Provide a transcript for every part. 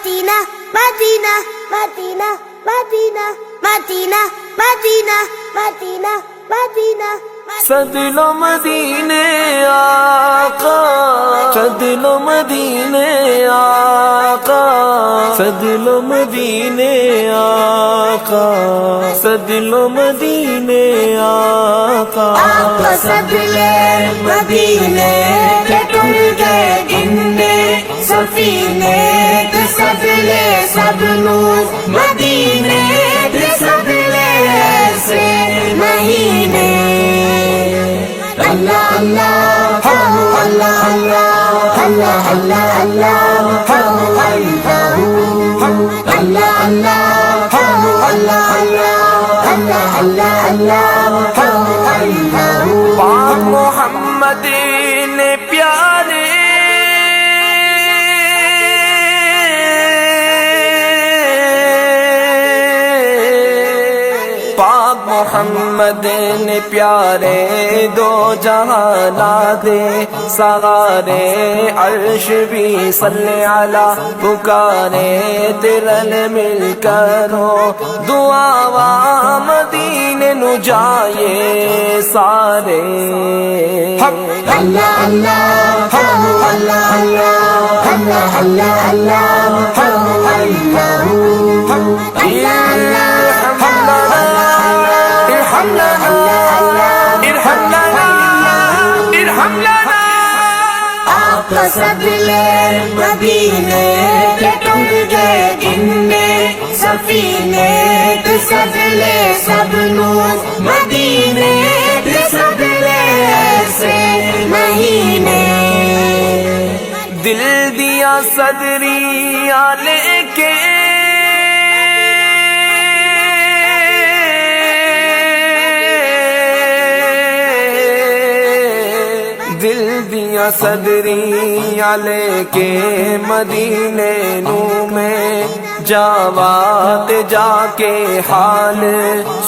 Madina, Madina, Madina, Madina, Madina, Madina, Madina, Madina. صدلو مدینے آقا، صدلو مدینے آقا، صدلو مدینے آقا، صدلو مدینے آقا. آقا صدلے مدینے کے ٹل گئے گننے سفینے کے صدلے سب نور مدینے کے صدلے ایسے مہینے. اللہ اللہ اللہ اللہ اللہ اللہ اللہ اللہ اللہ پاک محمد نے پیارے پاک محمد نے پیارے دو جہاں دے سہارے عرش بھی صلی علی پکارے دل مل کرو دعا مدینے نو جائے سارے. اللہ اللہ اللہ اللہ آقا صدلے مدینے کے ٹل گئے گننے سفینے کے صدلے سب نور مدینے کے صدلے ایسے مہینے. دل دیا صدریہ لے کے دل دیا صدریہ لے کے مدینے نو میں جاوات جا کے حال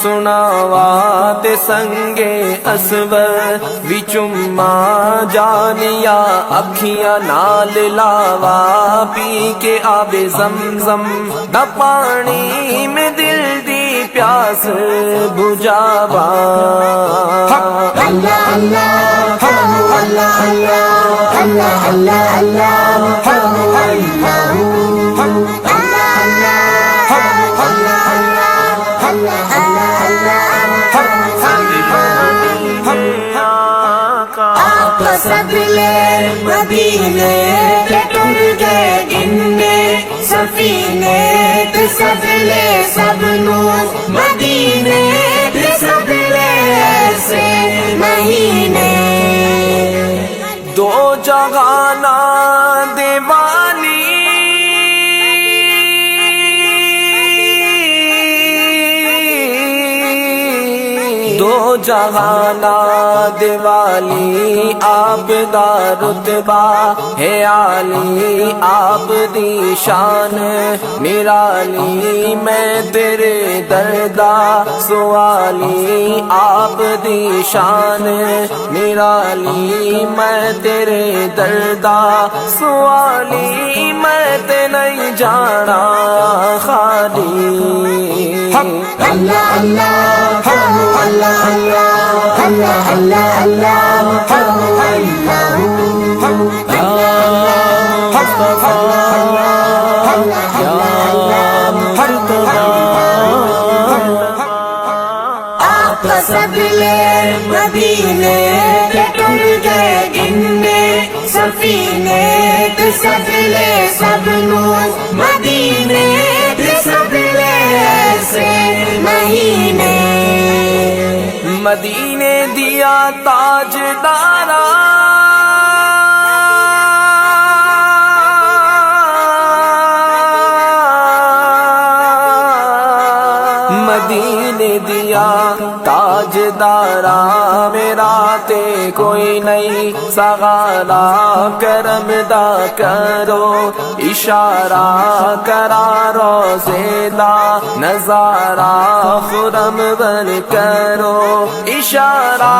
سناوات سنگے اسور وچما جانیا اکھیاں نال لاوا پی کے آب زمزم نہ پانی میں دل دی پیاس بجھاوا. اللہ اللہ اللہ اللہ اللہ آقا صدلے مدینے کے ٹل گئے گننے سفینے کے صدلے سب نور مدینے کے صدلے ایسے مہینے. دو جہانا دیوانی دو جہانا دیوالی آپ دا رتبہ ہے عالی آپ دی شان نرالی میں تیرے دردہ سوالی آپ دی شان نرالی میں تیرے دردہ سوالی میں تے نہیں جانا خالی. اللہ اللہ اللہ اللہ آقا صدلے مدینے کے ٹل گئے گننے سفینے کے صدلے سب نور مدینے کے صدلے ایسے مہینے. مدینے دیا تاجدارا مدینے دیا تاجدارا میرا تے کوئی نہیں سغارا کرم دا کرو اشارہ کرا روزے دا نظارہ خرم بن کرو اشارہ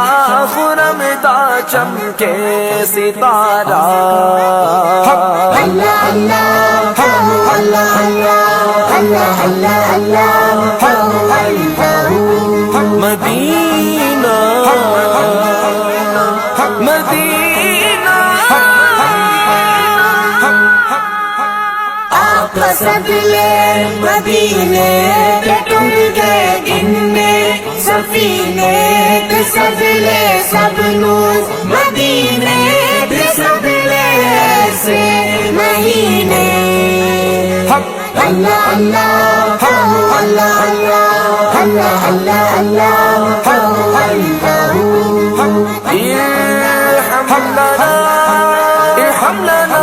خرم دا چمکے ستارہ. اللہ اللہ اللہ اللہ اللہ اللہ مدینہ مدینہ آقا سبلے مدینے کے ٹوٹ گئے دن میں سفینے کے سبلے سب نور مدینے کے سبلے ایسے مہینے اللہ اللہ اللہ اللہ اللہ اللہ اللہ ارحم لنا ارحم لنا